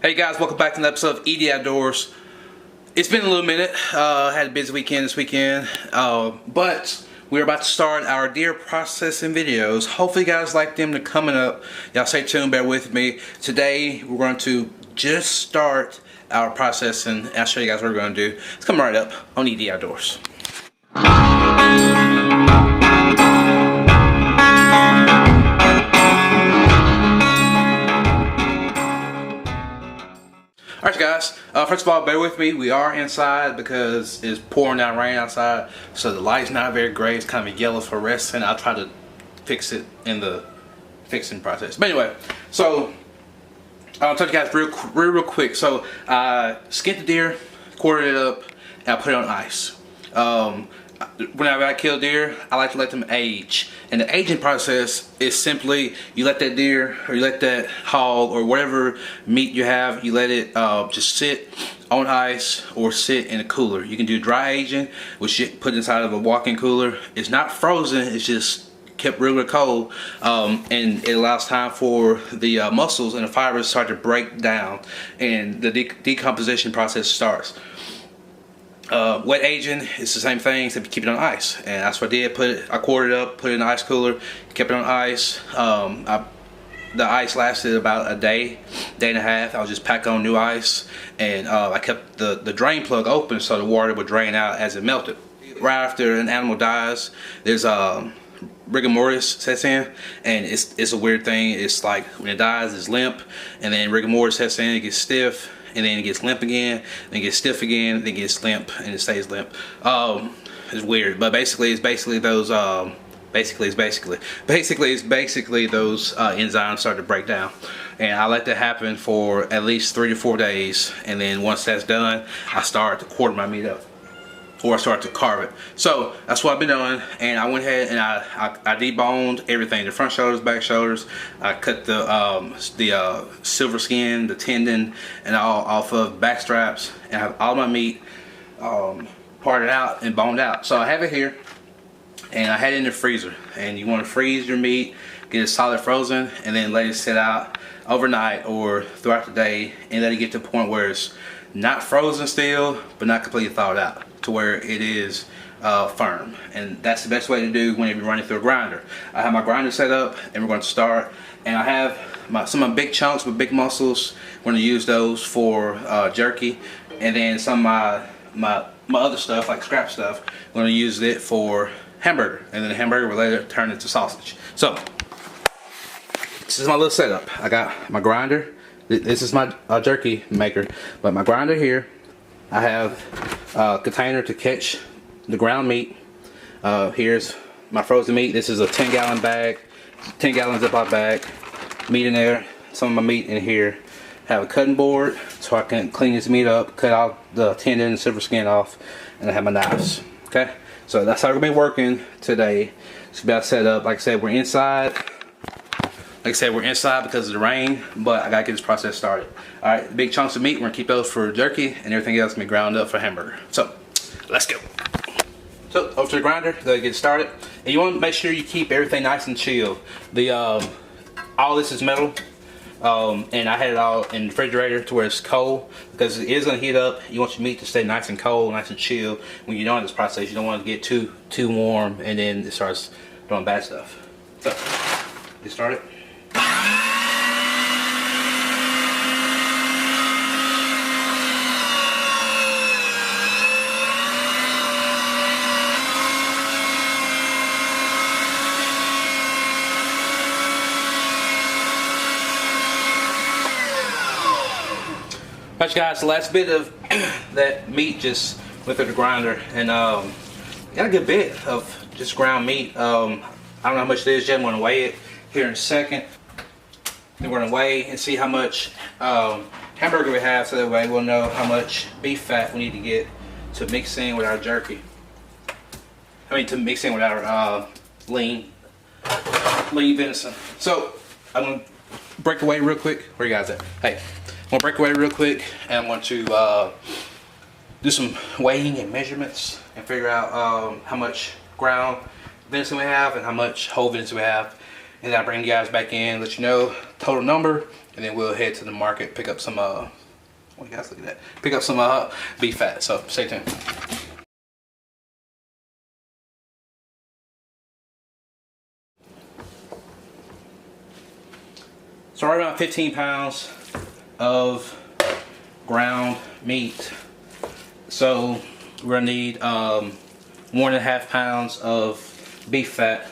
Hey guys, welcome back to another episode of ED Outdoors. It's been a little minute. I had a busy weekend this weekend, but we're about to start our deer processing videos. Hopefully you guys like them. They're coming up. Y'all stay tuned, bear with me. Today we're going to just start our processing. I'll show you guys what we're going to do. It's coming right up on ED Outdoors. Alright guys, first of all, bear with me. We are inside because it's pouring down rain outside, so the light's not very great. It's kind of yellow fluorescent. I'll try to fix it in the fixing process. But anyway, so I'll tell you guys real quick. So I skinned the deer, quartered it up, and I put it on ice. Whenever I kill deer, I like to let them age. And the aging process is simply you let that deer or you let that hog or whatever meat you have, you let it just sit on ice or sit in a cooler. You can do dry aging, which you put inside of a walk-in cooler. It's not frozen, it's just kept really cold, and it allows time for the muscles and the fibers to start to break down and the decomposition process starts. Wet aging is the same thing, except you keep it on ice, and that's what I did. I quartered it up, put it in the ice cooler, kept it on ice. The ice lasted about a day and a half. I was just packing on new ice, and I kept the drain plug open so the water would drain out as it melted. Right after an animal dies, there's rigor mortis sets in, and it's a weird thing. It's like when it dies, it's limp, and then rigor mortis sets in, it gets stiff, and then it gets limp again, then it gets stiff again, then it gets limp, and it stays limp. It's weird, but basically it's basically those those enzymes start to break down, and I let that happen for at least 3 to 4 days, and then once that's done, I start to quarter my meat up, or I start to carve it. So that's what I've been doing, and I went ahead and I deboned everything, the front shoulders, back shoulders. I cut the silver skin, the tendon, and all off of back straps, and I have all my meat parted out and boned out. So I have it here, and I had it in the freezer, and you want to freeze your meat, get it solid frozen, and then let it sit out overnight or throughout the day, and let it get to the point where it's not frozen still, but not completely thawed out, to where it is firm. And that's the best way to do whenever you're running through a grinder. I have my grinder set up, and we're going to start. And I have some of my big chunks with big muscles. We're going to use those for jerky, and then some of my other stuff, like scrap stuff, we're going to use it for hamburger, and then the hamburger will later turn into sausage. So this is my little setup. I got my grinder. This is my jerky maker, but my grinder here. I have a container to catch the ground meat. Here's my frozen meat. This is a 10-gallon bag, 10-gallon Ziploc bag. Meat in there, some of my meat in here. I have a cutting board so I can clean this meat up, cut out the tendon and silver skin off, and I have my knives. Okay, so that's how we're gonna be working today. It's about set up. Like I said, we're inside. We're inside because of the rain, but I gotta get this process started. Alright, big chunks of meat, we're gonna keep those for jerky, and everything else can be ground up for hamburger. So, let's go. So, over to the grinder, let's get started. And you wanna make sure you keep everything nice and chill. All this is metal, and I had it all in the refrigerator to where it's cold, because it is gonna heat up. You want your meat to stay nice and cold, nice and chill. When you're doing this process, you don't want to get too warm, and then it starts doing bad stuff. So, get started. Alright guys, the last bit of that meat just went through the grinder, and got a good bit of just ground meat. I don't know how much it is yet. I'm going to weigh it here in a second. Then we're going to weigh and see how much hamburger we have, so that way we'll know how much beef fat we need to get to mix in with our jerky. To mix in with our lean venison. So I'm going to break away real quick. Where you guys at? Hey. I'm going to break away real quick, and I'm going to do some weighing and measurements and figure out how much ground venison we have and how much whole venison we have, and then I'll bring you guys back in, let you know total number, and then we'll head to the market, pick up some what do you guys look at that? Pick up some beef fat. So stay tuned. So right around 15 pounds of ground meat. So we're gonna need 1.5 pounds of beef fat,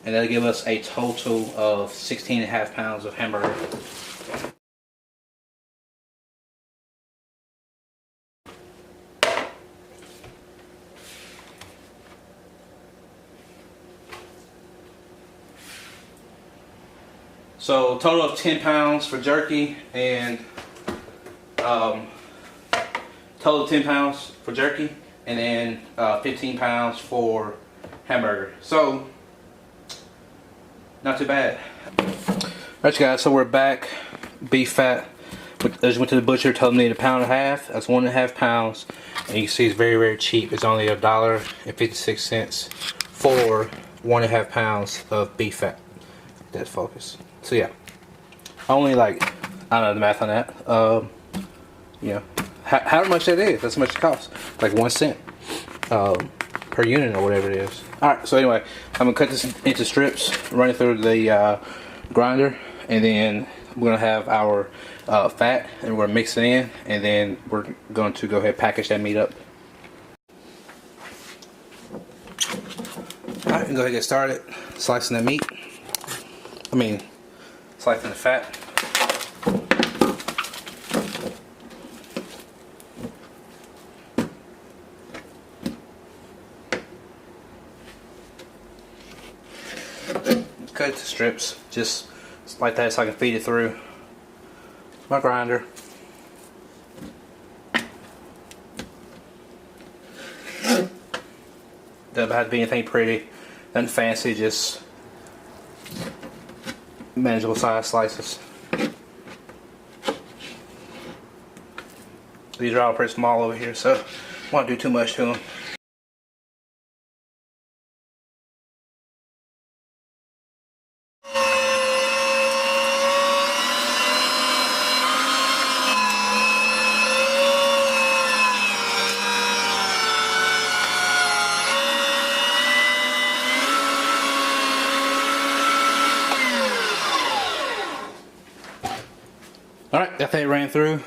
and that'll give us a total of 16.5 pounds of hamburger. So total of 10 pounds for jerky, and total of 10 pounds for jerky, and then 15 pounds for hamburger. So not too bad. Alright guys, so we're back. Beef fat. I just went to the butcher, told him I need 1.5 pounds. That's 1.5 pounds. And you can see it's very, very cheap. It's only $1.56 for 1.5 pounds of beef fat. Dead focus. So yeah, only like, I don't know the math on that. You know, how much that is? That's how much it costs. Like 1 cent per unit or whatever it is. All right. So anyway, I'm gonna cut this into strips, run it through the grinder, and then we're gonna have our fat, and we're gonna mix it in, and then we're going to go ahead and package that meat up. All right, go ahead and get started slicing that meat. Slicing the fat. Cut it to strips, just like that, so I can feed it through my grinder. Doesn't have to be anything pretty, nothing fancy, just manageable size slices. These are all pretty small over here, so I won't do too much to them. Alright, that thing ran through.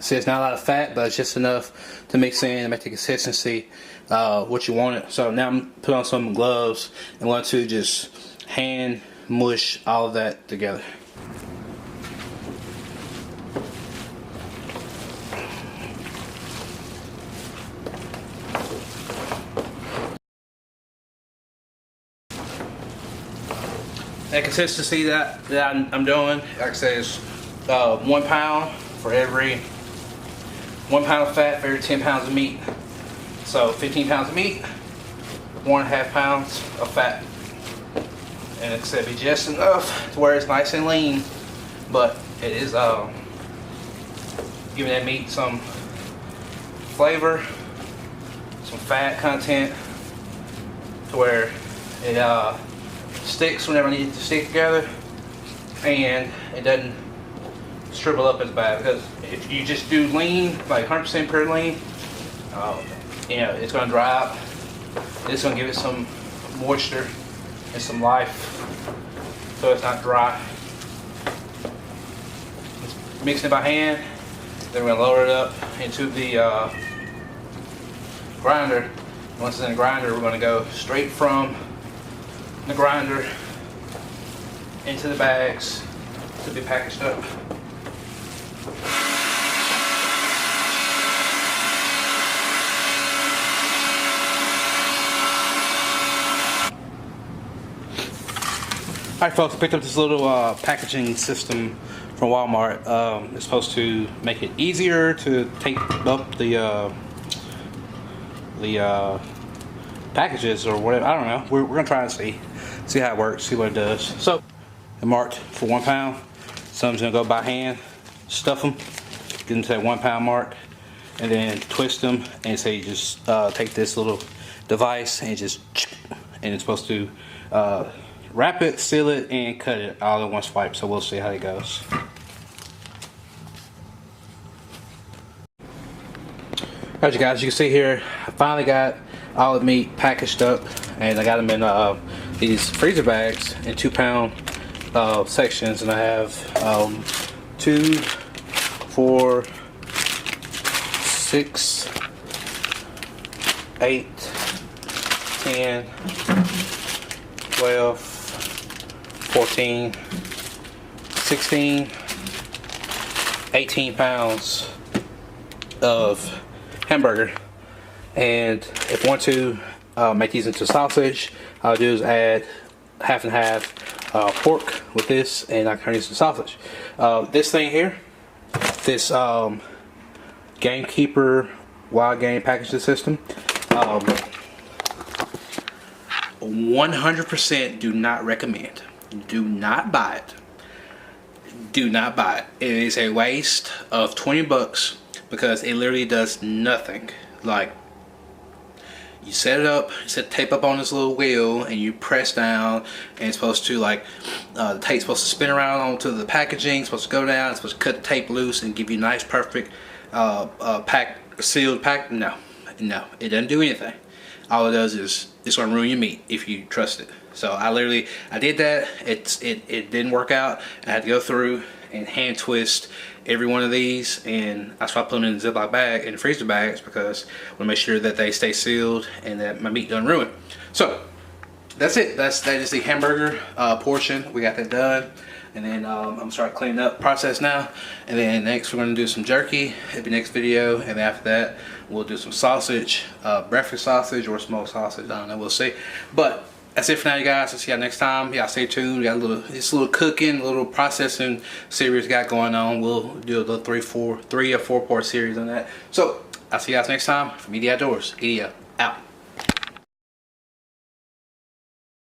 See, it's not a lot of fat, but it's just enough to mix in and make the consistency what you want it. So now I'm put on some gloves and want to just hand mush all of that together. That consistency that I'm doing, like I said, is 1 pound for every 1 pound of fat for every 10 pounds of meat. So 15 pounds of meat, 1.5 pounds of fat. And it's gonna be just enough to where it's nice and lean, but it is giving that meat some flavor, some fat content, to where it sticks whenever I need it to stick together, and it doesn't shrivel up as bad. Because if you just do lean, like 100% pure lean, you know, it's going to dry out. It's going to give it some moisture and some life, so it's not dry. Just mixing it by hand. Then we're going to lower it up into the grinder. Once it's in the grinder, we're going to go straight from the grinder into the bags to be packaged up. Alright folks, I picked up this little packaging system from Walmart. It's supposed to make it easier to take up the packages or whatever. I don't know. We're gonna try and see how it works, see what it does. So, I marked for 1 pound. Some's gonna go by hand, stuff them, get into that 1 pound mark, and then twist them. And say you just take this little device and just, and it's supposed to wrap it, seal it, and cut it all in one swipe. So we'll see how it goes. Alright you guys, as you can see here, I finally got all the meat packaged up, and I got them in these freezer bags in 2-pound sections, and I have 2, 4, 6, 8, 10, 12, 14, 16, 18 pounds of hamburger. And if I want to make these into sausage, all I do is add half and half pork with this, and I can turn these into sausage. This thing here, this Gamekeeper Wild Game packaging system, 100% do not recommend. Do not buy it. Do not buy it. It is a waste of 20 bucks because it literally does nothing. Like, you set it up, you set tape up on this little wheel, and you press down, and it's supposed to, like, the tape's supposed to spin around onto the packaging, it's supposed to go down, it's supposed to cut the tape loose and give you a nice, perfect sealed pack. No, it doesn't do anything. All it does is it's gonna ruin your meat if you trust it. So I did that. It didn't work out. I had to go through and hand twist every one of these, and I started putting them in a Ziploc bag and freezer bags because I want to make sure that they stay sealed and that my meat doesn't ruin. So that's it. That is the hamburger portion. We got that done, and then I'm gonna start cleaning up process now. And then next we're gonna do some jerky in the next video, and then after that we'll do some sausage, breakfast sausage or smoked sausage. I don't know. We'll see. But that's it for now, you guys. I'll see y'all next time. Y'all stay tuned. We got this little cooking, a little processing series got going on. We'll do a little 3 or 4 part series on that. So I'll see you guys next time. From Eat Outdoors. Eat out.